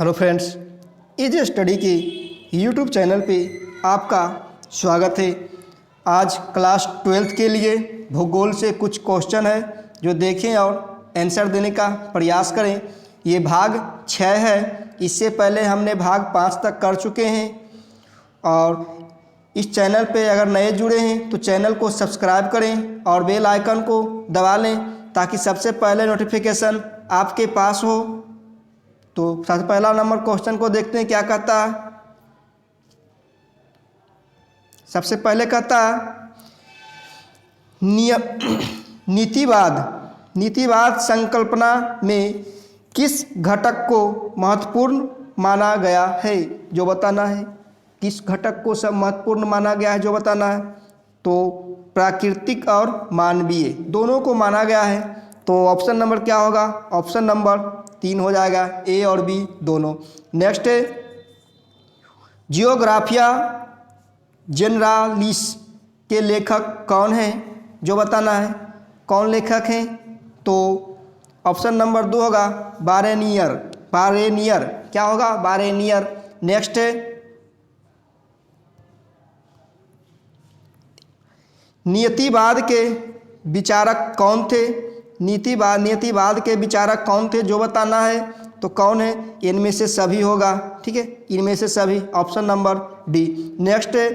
Hello friends, easy study के YouTube channel पे आपका स्वागत है। आज क्लास 12th के लिए भूगोल से कुछ क्वेश्चन है जो देखें और आंसर देने का प्रयास करें। ये भाग 6 है। इससे पहले हमने भाग 5 तक कर चुके हैं और इस चैनल पे अगर नए जुड़े हैं तो चैनल को सब्सक्राइब करें और बेल आइकन को दबा लें ताकि सबसे पहले नोटिफिकेशन आपके पास हो। तो सबसे पहला नंबर क्वेश्चन को देखते हैं क्या कहता है। सबसे पहले कहता है नीतिवाद संकल्पना में किस घटक को महत्वपूर्ण माना गया है जो बताना है। किस घटक को सब महत्वपूर्ण माना गया है जो बताना है। तो प्राकृतिक और मानवीय दोनों को माना गया है। तो ऑप्शन नंबर क्या होगा? ऑप्शन नंबर 3 हो जाएगा, ए और बी दोनों। नेक्स्ट है जियोग्राफिया जेनरालिस के लेखक कौन है जो बताना है। कौन लेखक हैं? तो ऑप्शन नंबर 2 होगा बारेनियर। क्या होगा? बारेनियर। नेक्स्ट है नियतिवाद के विचारक कौन थे। नियतिवाद के विचारक कौन थे जो बताना है। तो कौन है? इनमें से सभी होगा। ठीक है, इनमें से सभी, ऑप्शन नंबर डी। नेक्स्ट है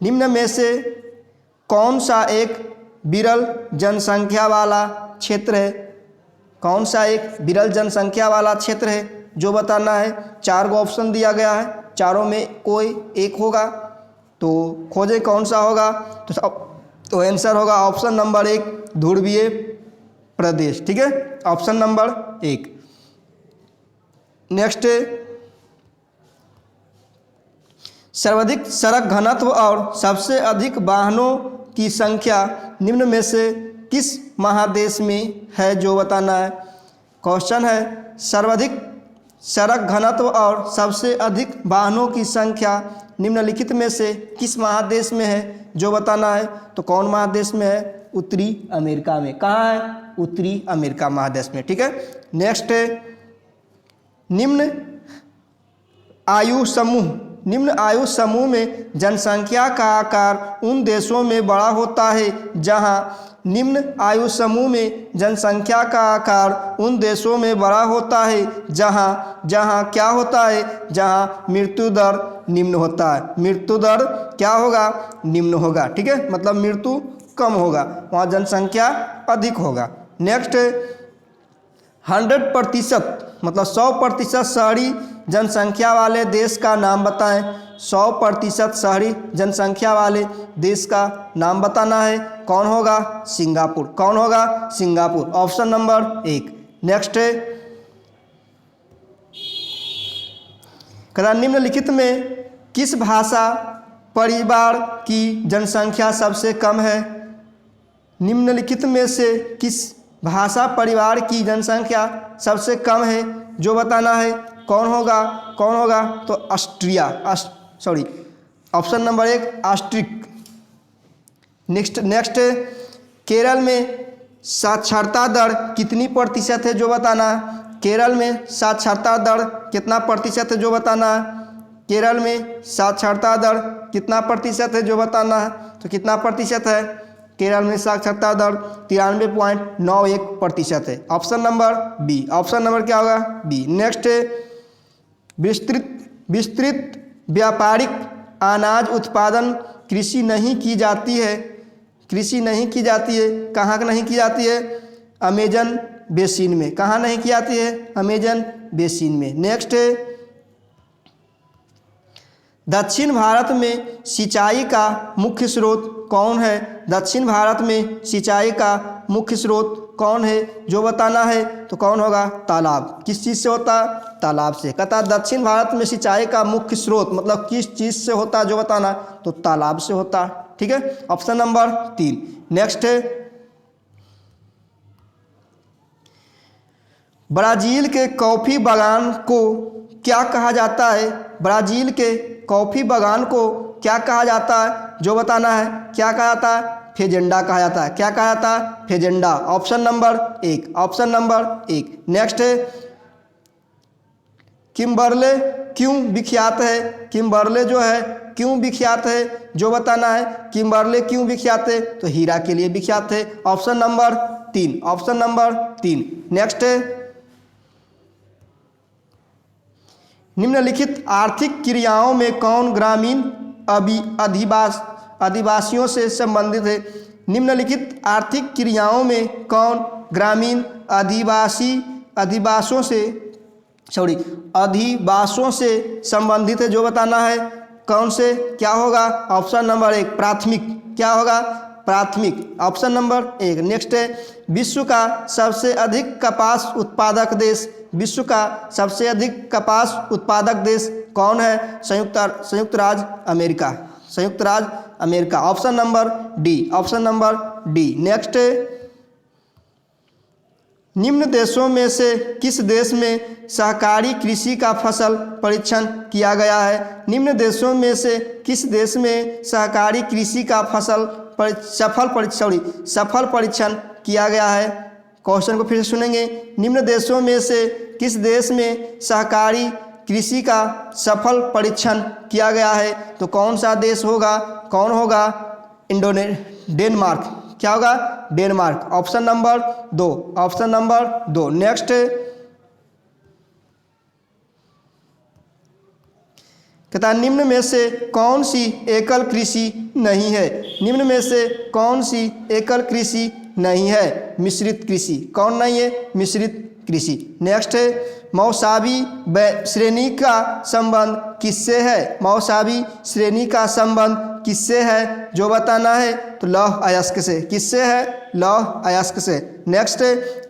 निम्न में से कौन सा एक विरल जनसंख्या वाला क्षेत्र है। कौन सा एक विरल जनसंख्या वाला क्षेत्र है जो बताना है। 4 गो ऑप्शन दिया गया है, चारों में कोई एक होगा। तो खोजें कौन सा होगा। तो आंसर होगा ऑप्शन नंबर 1 ध्रुवीय प्रदेश। ठीक है, ऑप्शन नंबर 1। नेक्स्ट सर्वाधिक सड़क घनत्व और सबसे अधिक वाहनों की संख्या निम्न में से किस महादेश में है जो बताना है। क्वेश्चन है सर्वाधिक सड़क घनत्व और सबसे अधिक वाहनों की संख्या निम्नलिखित में से किस महादेश में है जो बताना है। तो कौन महादेश में है? उत्तरी अमेरिका में। कहाँ है? उत्तरी अमेरिका महादेश में। ठीक है, नेक्स्ट है निम्न आयु समूह में जनसंख्या का आकार उन देशों में बड़ा होता है जहां निम्न आयु समूह में जनसंख्या का आकार उन देशों में बड़ा होता है जहां क्या होता है? जहां मृत्यु दर निम्न होता है। मृत्यु दर क्या होगा? निम्न होगा। ठीक है, मतलब मृत्यु कम होगा, वहाँ जनसंख्या अधिक होगा। नेक्स्ट 100% मतलब 100% शहरी जनसंख्या वाले देश का नाम बताएं। 100% शहरी जनसंख्या वाले देश का नाम बताना है। कौन होगा? सिंगापुर। कौन होगा? Singapore, option number 1। नेक्स्ट है कहता निम्नलिखित में किस भाषा परिवार की जनसंख्या सबसे कम है। निम्नलिखित में से किस भाषा परिवार की जनसंख्या सबसे कम है जो बताना है। कौन होगा? कौन होगा? तो option number 1 Austric. Next Kerala में साक्षरता दर कितनी प्रतिशत है जो बताना है। केरल में साक्षरता दर कितना प्रतिशत है जो बताना है। केरल में साक्षरता दर कितना प्रतिशत है जो बताना है। तो कितना प्रतिशत है? केरल में साक्षरता दर 93.91% है। Option number B. Option number क्या होगा? बी। नेक्स्ट विस्तृत व्यापारिक अनाज उत्पादन कृषि नहीं की जाती है। कृषि नहीं की जाती है, कहाँ नहीं की जाती है? अमेजन बेसिन में। कहाँ नहीं की जाती है? अमेजन बेसिन में। नेक्स्ट दक्षिण भारत में सिंचाई का मुख्य स्रोत कौन है। दक्षिण भारत में सिंचाई का मुख्य स्रोत कौन है जो बताना है। तो कौन होगा? तालाब। किस चीज़ से होता है? तालाब से। कहता दक्षिण भारत में सिंचाई का मुख्य स्रोत मतलब किस चीज़ से होता है जो बताना, तो तालाब से होता है। ठीक है, ऑप्शन नंबर 3। नेक्स्ट है ब्राज़ील के कॉफ़ी बागान को क्या कहा जाता है। ब्राज़ील के कॉफ़ी बागान को क्या कहा जाता है जो बताना है। क्या कहा जाता है? फेजेंडा कहा जाता है। क्या कहा जाता है? फेजेंडा, option number 1। Option number 1। Next Kimberley क्यों विख्यात है? किम्बरले जो है क्यों विख्यात है, जो बताना है। किम्बरले क्यों विख्यात है? तो हीरा के लिए विख्यात है। Option number 3, option number 3। Next है, निम्नलिखित आर्थिक क्रियाओं में कौन ग्रामीण अधिवासियों से संबंधित है? निम्नलिखित आर्थिक क्रियाओं में कौन ग्रामीण अधिवासों से संबंधित है, जो बताना है। कौन से? क्या होगा? ऑप्शन नंबर 1 प्राथमिक। क्या होगा? प्राथमिक। Option number 1। नेक्स्ट है, विश्व का सबसे अधिक कपास उत्पादक देश। विश्व का सबसे अधिक कपास उत्पादक देश कौन है? संयुक्त राज्य अमेरिका। संयुक्त राज्य America. Option number D, option number D. Next, निम्न देशों में से किस देश में सहकारी कृषि का फसल परीक्षण किया गया है? निम्न देशों में से किस देश में सहकारी कृषि का सफल परीक्षण किया गया है? क्वेश्चन को फिर से सुनेंगे। निम्न देशों में से किस देश में सहकारी कृषि का सफल परीक्षण किया गया है? तो कौन सा देश होगा? कौन होगा? डेनमार्क। क्या होगा? Denmark. Option number 2, option number 2। Next, कहता है निम्न में से कौन सी एकल कृषि नहीं है? निम्न में से कौन सी एकल कृषि नहीं है? मिश्रित कृषि। कौन नहीं है? मिश्रित कृषि। नेक्स्ट है, मौसावी श्रेणी का संबंध किससे है? मौसावी श्रेणी का संबंध किससे है, जो बताना है। तो लौह अयस्क से। किससे है? लौह अयस्क से। नेक्स्ट,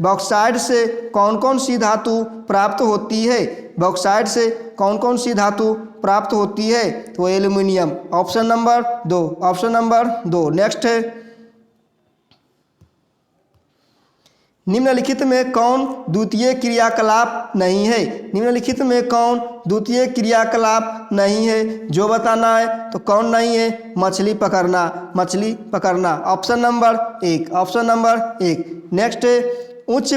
बॉक्साइट से कौन कौन सी धातु प्राप्त होती है? बॉक्साइट से कौन कौन सी धातु प्राप्त होती है? तो aluminium. Option number 2, option number 2। Next है, निम्नलिखित में कौन द्वितीय क्रियाकलाप नहीं है? निम्नलिखित में कौन द्वितीय क्रियाकलाप नहीं है, जो बताना है। तो कौन नहीं है? मछली पकड़ना। मछली पकड़ना। Option number 1, option number 1। Next, उच्च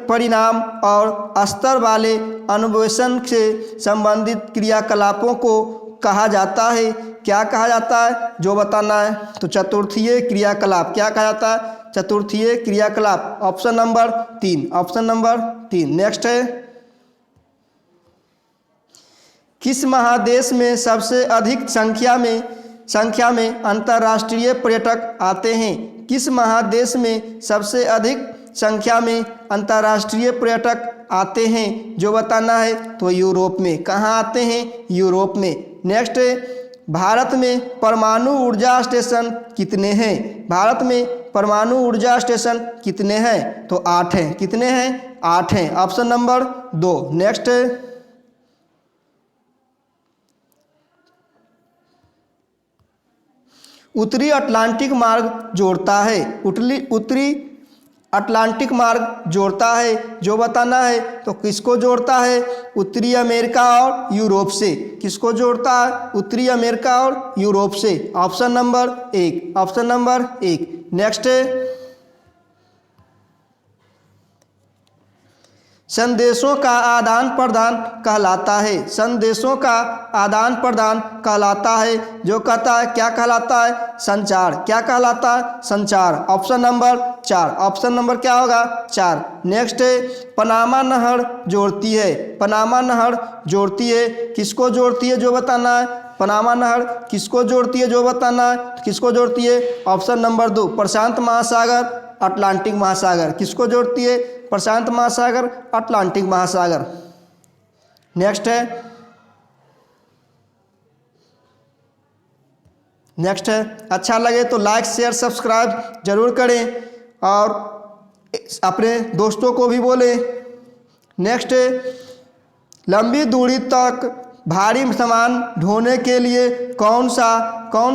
परिणाम और स्तर वाले अन्वेषण से संबंधित क्रियाकलापों को कहा जाता है। क्या कहा जाता है, जो बताना है। तो चतुर्थीय क्रियाकलाप। क्या कहा जाता है? चतुर्थीय क्रियाकलाप। Option number 3, option number 3। Next है, किस महादेश में सबसे अधिक संख्या में अंतर्राष्ट्रीय पर्यटक आते हैं? किस महादेश में सबसे अधिक संख्या में अंतर्राष्ट्रीय पर्यटक आते हैं, जो बताना है। तो यूरोप में। कहाँ आते हैं? यूरोप में। नेक्स्ट, भारत में परमाणु ऊर्जा स्टेशन कितने हैं? भारत में परमाणु ऊर्जा स्टेशन कितने हैं? तो 8 हैं। कितने हैं? 8 हैं। Option number 2। नेक्स्ट, उत्तरी अटलांटिक मार्ग जोड़ता है। उत्तरी अटलांटिक मार्ग जोड़ता है, जो बताना है। तो किसको जोड़ता है? उत्तरी अमेरिका और यूरोप से। किसको जोड़ता है? उत्तरी अमेरिका और यूरोप से। Option number 1, option number 1। Next, संदेशों का आदान प्रदान कहलाता है। संदेशों का आदान प्रदान कहलाता है, जो कहता है। क्या कहलाता है? संचार। क्या कहलाता है? संचार। ऑप्शन नंबर 4, ऑप्शन नंबर क्या होगा? 4। नेक्स्ट, पनामा नहर जोड़ती है। पनामा नहर जोड़ती है। किसको जोड़ती है, जो बताना है। पनामा नहर किसको जोड़ती है, जो बताना है। किसको जोड़ती है? ऑप्शन नंबर 2 प्रशांत महासागर अटलांटिक महासागर। किसको जोड़ती है? प्रशांत महासागर अटलांटिक महासागर। नेक्स्ट है, नेक्स्ट है, अच्छा लगे तो लाइक शेयर सब्सक्राइब जरूर करें और अपने दोस्तों को भी बोलें। नेक्स्ट, लंबी दूरी तक भारी सामान ढोने के लिए कौन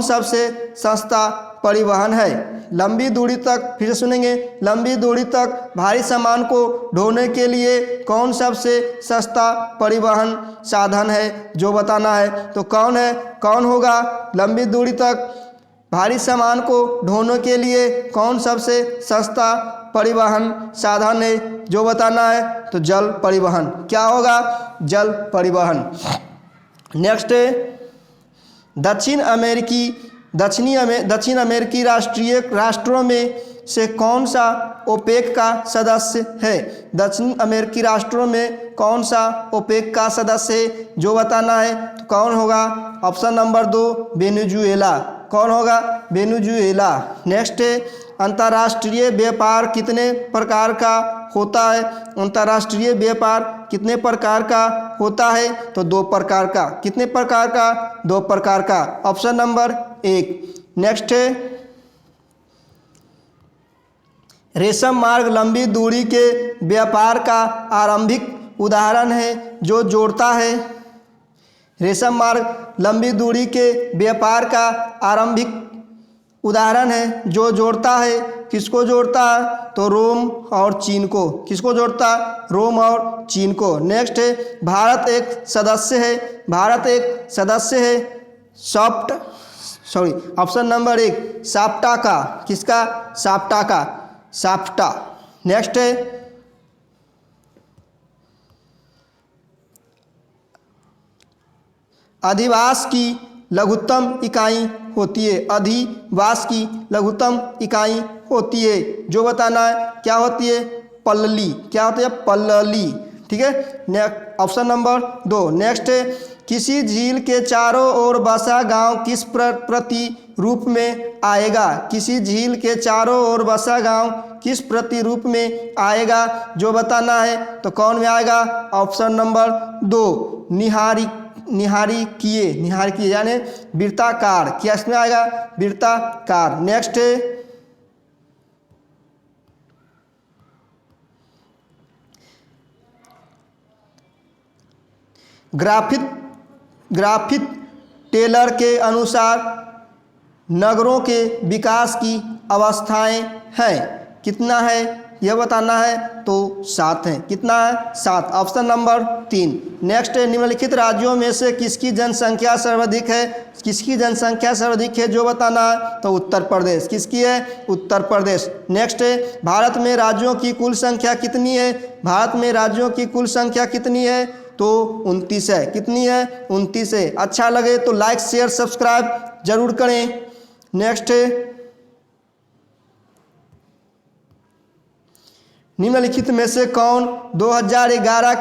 सबसे सस्ता परिवहन है? लंबी दूरी तक, फिर से सुनेंगे। लंबी दूरी तक भारी सामान को ढोने के लिए कौन सबसे सस्ता परिवहन साधन है, जो बताना है। तो कौन है? कौन होगा? लंबी दूरी तक भारी सामान को ढोने के लिए कौन सबसे सस्ता परिवहन साधन है जो बताना है, तो जल परिवहन। क्या होगा? जल परिवहन। नेक्स्ट है दक्षिण अमेरिकी राष्ट्रों में से कौन सा ओपेक का सदस्य है? दक्षिण अमेरिकी राष्ट्रों में कौन सा ओपेक का सदस्य है जो बताना है, तो कौन होगा? Option number 2 Venezuela. कौन होगा? वेनेजुएला। नेक्स्ट है अंतर्राष्ट्रीय व्यापार कितने प्रकार का होता है? अंतर्राष्ट्रीय व्यापार कितने प्रकार का होता है? तो 2 प्रकार का। कितने प्रकार का? 2 प्रकार का। Option number 1। नेक्स्ट है रेशम मार्ग लंबी दूरी के व्यापार का आरंभिक उदाहरण है जो जोड़ता है। रेशम मार्ग लंबी दूरी के व्यापार का आरंभिक उदाहरण है जो जोड़ता है। किसको जोड़ता है? तो रोम और चीन को। किसको जोड़ता है? रोम और चीन को। नेक्स्ट है भारत एक सदस्य है ऑप्शन नंबर 1 साप्टा का। किसका? साप्टा का। साप्टा। नेक्स्ट है अधिवास की लघुत्तम इकाई होती है। अधिवास की लघुत्तम इकाई होती है जो बताना है, क्या होती है? पल्लली। क्या होती है? पल्लली। ठीक है। Option number 2। नेक्स्ट है किसी झील के चारों ओर बसा गांव किस प्रतिरूप में आएगा? किसी झील के चारों ओर बसा गांव किस प्रतिरूप में आएगा जो बताना है, तो कौन में आएगा? ऑप्शन नंबर 2 निहारिकीय यानी वृत्ताकार। क्या इसमें आएगा? वृत्ताकार। नेक्स्ट है ग्राफिक टेलर के अनुसार नगरों के विकास की अवस्थाएं हैं। कितना है यह बताना है, तो 7 है। कितना है? 7। Option number 3। नेक्स्ट है निम्नलिखित राज्यों में से किसकी जनसंख्या सर्वाधिक है? किसकी जनसंख्या सर्वाधिक है जो बताना है, तो उत्तर प्रदेश। किसकी है? उत्तर प्रदेश। नेक्स्ट है भारत में राज्यों की कुल संख्या कितनी है? भारत में राज्यों की कुल संख्या कितनी है? तो 29 है। कितनी है? 29 है। अच्छा लगे तो लाइक शेयर सब्सक्राइब जरूर करें। नेक्स्ट है निम्नलिखित में से कौन 2011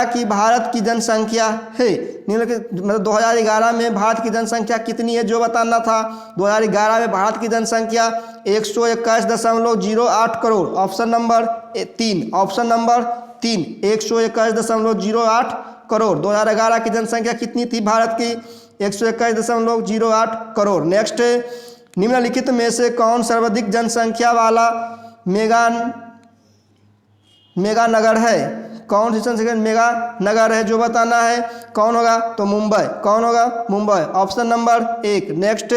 की भारत की जनसंख्या है? निम्नलिखित मतलब 2011 में भारत की जनसंख्या कितनी है जो बताना था। 2011 में भारत की जनसंख्या 121.08 crore. Option number 3। Option number 3 121.08 crore. 2011 की जनसंख्या कितनी थी भारत की? 121.08 करोड़। नेक्स्ट है निम्नलिखित में से कौन सर्वाधिक जनसंख्या वाला मेगा नगर है? कौन सी जनसंख्या मेगा नगर है जो बताना है, कौन होगा? तो मुंबई। कौन होगा? मुंबई। Option number 1। नेक्स्ट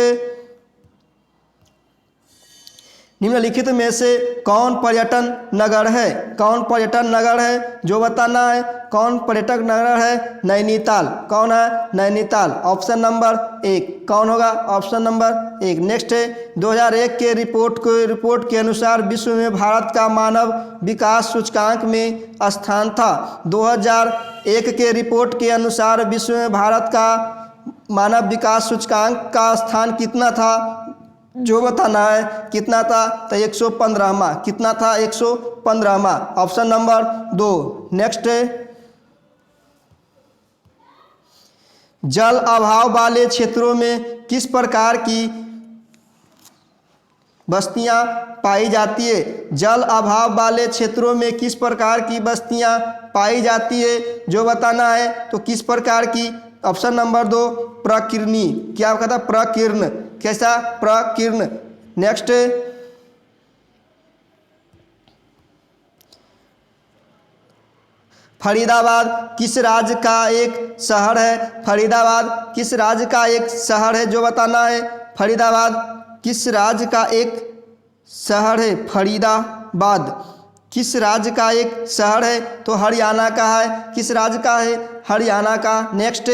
निम्नलिखित में से कौन पर्यटन नगर है? कौन पर्यटन नगर है जो बताना है, कौन पर्यटक नगर है? नैनीताल। कौन है? नैनीताल। Option number 1। कौन होगा? Option number 1। नेक्स्ट है 2001 के रिपोर्ट के अनुसार विश्व में भारत का मानव विकास सूचकांक में स्थान था। 2001 के रिपोर्ट के अनुसार विश्व में भारत का मानव विकास सूचकांक का स्थान कितना था जो बताना है। कितना था? तो 115वां। कितना था? 115वां। Option number 2। नेक्स्ट है जल अभाव वाले क्षेत्रों में किस प्रकार की बस्तियां पाई जाती है? जल अभाव वाले क्षेत्रों में किस प्रकार की बस्तियां पाई जाती है जो बताना है, तो किस प्रकार की? Option number 2 प्रकीर्णी। क्या कहता? प्रकीर्ण। कैसा? प्रकीर्ण। नेक्स्ट फरीदाबाद किस राज्य का एक शहर है? फरीदाबाद किस राज्य का एक शहर है जो बताना है। फरीदाबाद किस राज्य का एक शहर है? फरीदाबाद किस राज्य का एक शहर है? तो हरियाणा का है। किस राज्य का है? हरियाणा का। नेक्स्ट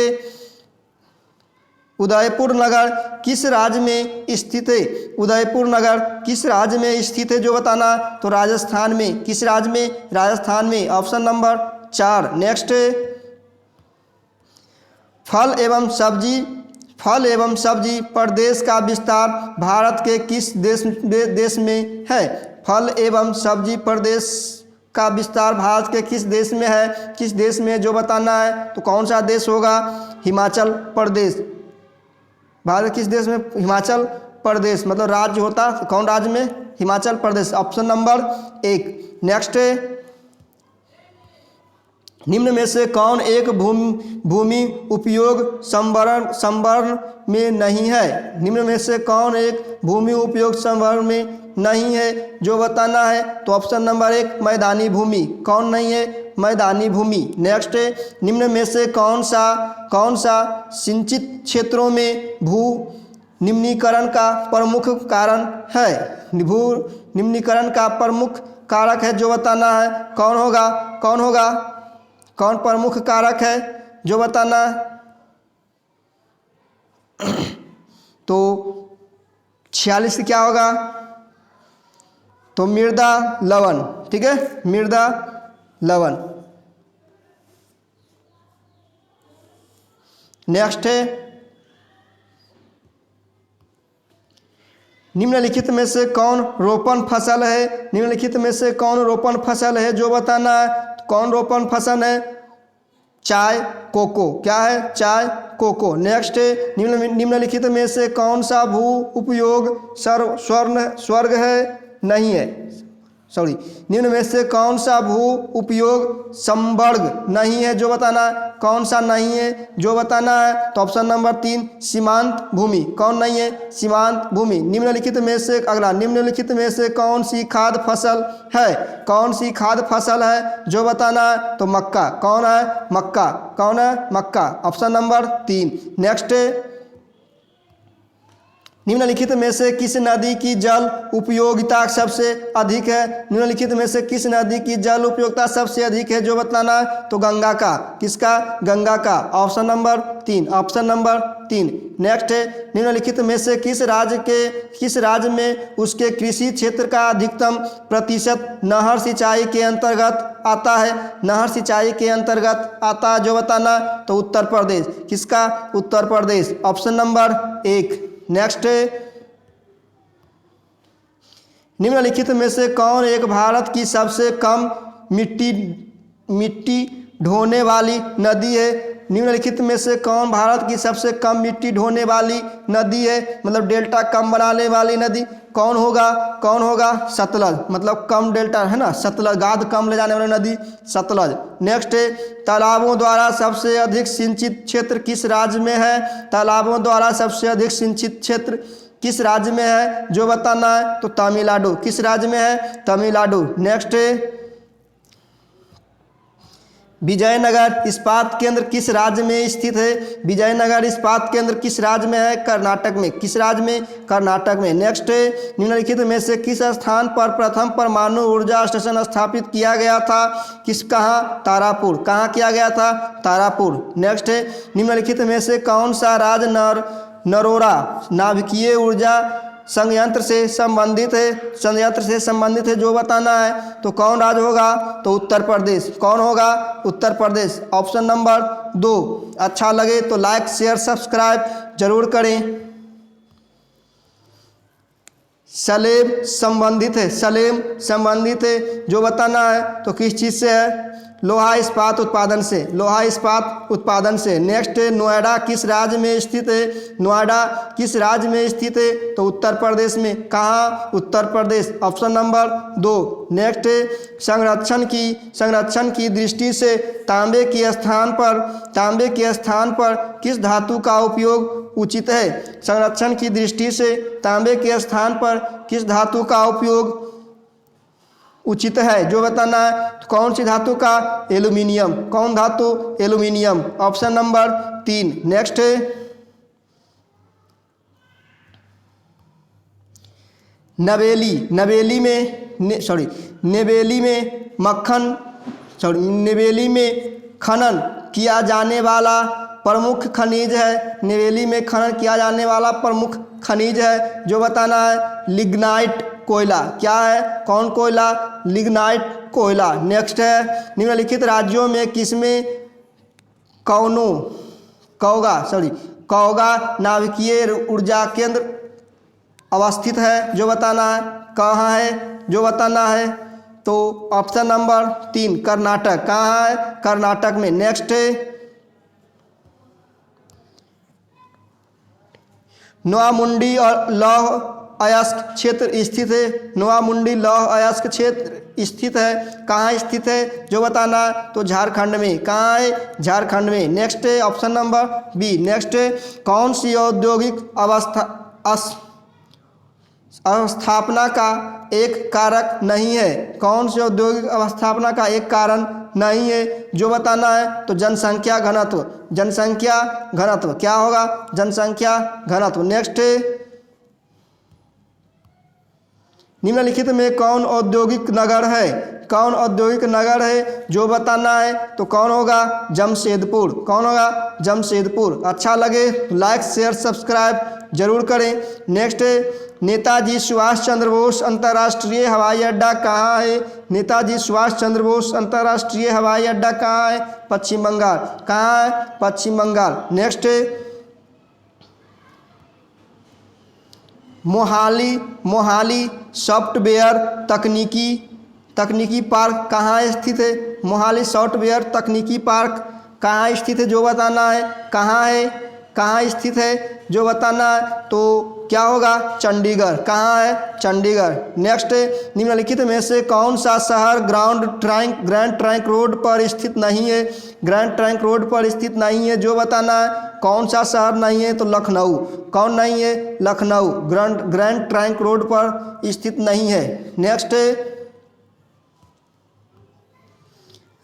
उदयपुर नगर किस राज्य में स्थित है? उदयपुर नगर किस राज्य में स्थित है जो बताना, तो राजस्थान में। किस राज्य में? राजस्थान में। Option number 4। नेक्स्ट, फल एवं सब्जी प्रदेश का विस्तार भारत के किस देश में है? फल एवं सब्जी प्रदेश का विस्तार भारत के किस देश में है? किस देश में जो बताना है, तो कौन सा देश होगा? हिमाचल प्रदेश। भारत किस देश में? हिमाचल प्रदेश, मतलब राज्य होता कौन राज्य में? Himachal Pradesh. Option number 1। Next, निम्न में से कौन एक भूमि उपयोग संवरण में नहीं है? निम्न में से कौन एक भूमि उपयोग संवरण में नहीं है जो बताना है, तो ऑप्शन नंबर 1 मैदानी भूमि। कौन नहीं है? मैदानी भूमि। नेक्स्ट, निम्न में से कौन सा सिंचित क्षेत्रों में भू निम्नीकरण का प्रमुख कारण है? भू निम्नीकरण का प्रमुख कारक है जो बताना है, कौन होगा? कौन प्रमुख कारक है जो बताना है? तो 46 क्या होगा? तो मृदा लवण। ठीक है, मृदा लवण। नेक्स्ट है, निम्नलिखित में से कौन रोपण फसल है? निम्नलिखित में से कौन रोपण फसल है जो बताना है? कौन रोपण फसल है? चाय कोको। क्या है? चाय कोको। नेक्स्ट, निम्नलिखित में से कौन सा भू उपयोग स्वर्ग है? नहीं है, सॉरी। निम्न में से कौन सा भू उपयोग संवर्ग नहीं है जो बताना है? कौन सा नहीं है जो बताना है, तो ऑप्शन नंबर 3 सीमांत भूमि। कौन नहीं है? सीमांत भूमि। निम्नलिखित में से अगला, निम्नलिखित में से कौन सी खाद्य फसल है? कौन सी खाद्य फसल है जो बताना है, तो मक्का। कौन है? मक्का। कौन है? मक्का। Option number 3। नेक्स्ट, निम्नलिखित में से किस नदी की जल उपयोगिता सबसे अधिक है? निम्नलिखित में से किस नदी की जल उपयोगिता सबसे अधिक है जो बताना है, तो गंगा का। किसका? गंगा का। Option number 3। Option number 3। Next है, निम्नलिखित में से किस राज्य में उसके कृषि क्षेत्र का अधिकतम प्रतिशत नहर सिंचाई के अंतर्गत आता है? नहर सिंचाई के अंतर्गत आता है जो बताना, तो उत्तर प्रदेश। किसका? Uttar Pradesh. Option number 1। Next, निम्नलिखित में से कौन एक भारत की सबसे कम मिट्टी ढोने वाली नदी है? निम्नलिखित में से कौन भारत की सबसे कम मिट्टी ढोने वाली नदी है, मतलब डेल्टा कम बनाने वाली नदी? कौन होगा? सतलज, मतलब कम डेल्टा है ना, सतलज, गाद कम ले जाने वाली नदी सतलज। नेक्स्ट, तालाबों द्वारा सबसे अधिक सिंचित क्षेत्र किस राज्य में है? तालाबों द्वारा सबसे अधिक सिंचित क्षेत्र किस राज्य में है जो बताना है, तो तमिलनाडु। किस राज्य में है? तमिलनाडु। नेक्स्ट, विजयनगर इस्पात केंद्र किस राज्य में स्थित है? विजयनगर इस्पात केंद्र किस राज्य में है? कर्नाटक में। किस राज्य में? कर्नाटक में। नेक्स्ट, निम्नलिखित में से किस स्थान पर प्रथम परमाणु ऊर्जा स्टेशन स्थापित किया गया था? कहाँ? तारापुर। कहाँ किया गया था? तारापुर। नेक्स्ट, निम्नलिखित में से कौन सा राज्य नरोरा नाभिकीय ऊर्जा संयंत्र से संबंधित है जो बताना है, तो कौन राज्य होगा? तो उत्तर प्रदेश। कौन होगा? उत्तर प्रदेश। Option number 2। अच्छा लगे तो लाइक शेयर सब्सक्राइब जरूर करें। सलेम संबंधित है जो बताना है, तो किस चीज़ से है? लोहा इस्पात उत्पादन से। नेक्स्ट, नोएडा किस राज्य में स्थित है? नोएडा किस राज्य में स्थित है? तो उत्तर प्रदेश में। कहाँ? Uttar Pradesh. Option number 2। Next, संरक्षण की दृष्टि से तांबे के स्थान पर किस धातु का उपयोग उचित है? संरक्षण की दृष्टि से तांबे के स्थान पर किस धातु का उपयोग उचित है जो बताना है, तो कौन सी धातु का? एल्यूमिनियम। कौन धातु? एल्यूमिनियम। Option number 3। नेक्स्ट, नवेली में खनन किया जाने वाला प्रमुख खनिज है, निवेली में खनन किया जाने वाला प्रमुख खनिज है जो बताना है लिग्नाइट कोयला। क्या है? कौन कोयला? लिग्नाइट कोयला। नेक्स्ट है निम्नलिखित राज्यों में किसमें कौगा नाभिकीय ऊर्जा केंद्र अवस्थित है जो बताना है। कहाँ है जो बताना है? तो ऑप्शन नंबर 3 कर्नाटक। कहाँ है? कर्नाटक में। नेक्स्ट है नोआमुंडी और लौह अयस्क क्षेत्र स्थित है। नोआमुंडी लौह अयस्क क्षेत्र स्थित है। कहाँ स्थित है जो बताना है? तो झारखंड में। कहाँ है? झारखंड में। नेक्स्ट है ऑप्शन नंबर बी। नेक्स्ट है कौन सी औद्योगिक अवस्थापना का एक कारक नहीं है? कौन सी औद्योगिक अवस्थापना का एक कारण नहीं है जो बताना है? तो जनसंख्या घनत्व। जनसंख्या घनत्व। क्या होगा? जनसंख्या घनत्व। नेक्स्ट निम्नलिखित में कौन औद्योगिक नगर है? कौन औद्योगिक नगर है जो बताना है? तो कौन होगा? जमशेदपुर। कौन होगा? जमशेदपुर। अच्छा लगे तो लाइक शेयर सब्सक्राइब जरूर करें। नेक्स्ट नेताजी सुभाष चंद्र बोस अंतर्राष्ट्रीय हवाई अड्डा कहाँ है? नेताजी सुभाष चंद्र बोस अंतर्राष्ट्रीय हवाई अड्डा कहाँ है? पश्चिम बंगाल। कहाँ है? पश्चिम बंगाल। नेक्स्ट मोहाली सॉफ्टवेयर तकनीकी पार्क कहाँ स्थित है? मोहाली सॉफ्टवेयर तकनीकी पार्क कहाँ स्थित है जो बताना है? कहाँ है? कहाँ स्थित है जो बताना है? तो क्या होगा? चंडीगढ़। कहाँ है? चंडीगढ़। नेक्स्ट निम्नलिखित में से कौन सा शहर ग्रैंड ट्रंक रोड पर स्थित नहीं है? ग्रैंड ट्रंक रोड पर स्थित नहीं है जो बताना है? कौन सा शहर नहीं है? तो लखनऊ। कौन नहीं है? लखनऊ ग्रैंड ट्रंक रोड पर स्थित नहीं है। नेक्स्ट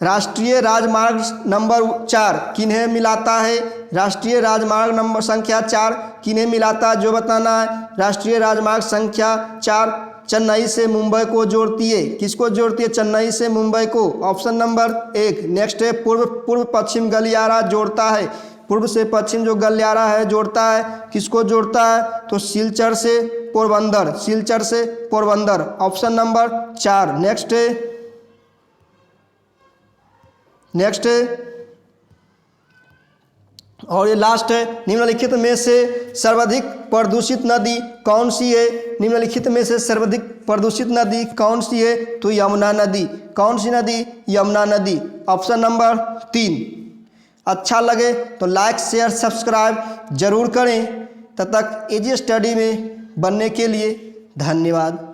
राष्ट्रीय राजमार्ग नंबर 4 किन्हें मिलाता है? राष्ट्रीय राजमार्ग नंबर संख्या 4 किन्हें मिलाता है जो बताना है? राष्ट्रीय राजमार्ग संख्या 4 चेन्नई से मुंबई को जोड़ती है। किसको जोड़ती है? चेन्नई से मुंबई को। Option number 1। नेक्स्ट है पूर्व पश्चिम गलियारा जोड़ता है। पूर्व से पश्चिम जो गलियारा है जोड़ता है। किसको जोड़ता है? तो सिलचर से पोरबंदर। सिलचर से पोरबंदर। Option number 4। नेक्स्ट और ये लास्ट है निम्नलिखित में से सर्वाधिक प्रदूषित नदी कौन सी है? निम्नलिखित में से सर्वाधिक प्रदूषित नदी कौन सी है? तो यमुना नदी। कौन सी नदी? यमुना नदी। Option number 3। अच्छा लगे तो लाइक शेयर सब्सक्राइब जरूर करें। तब तक इजी स्टडी में बनने के लिए धन्यवाद।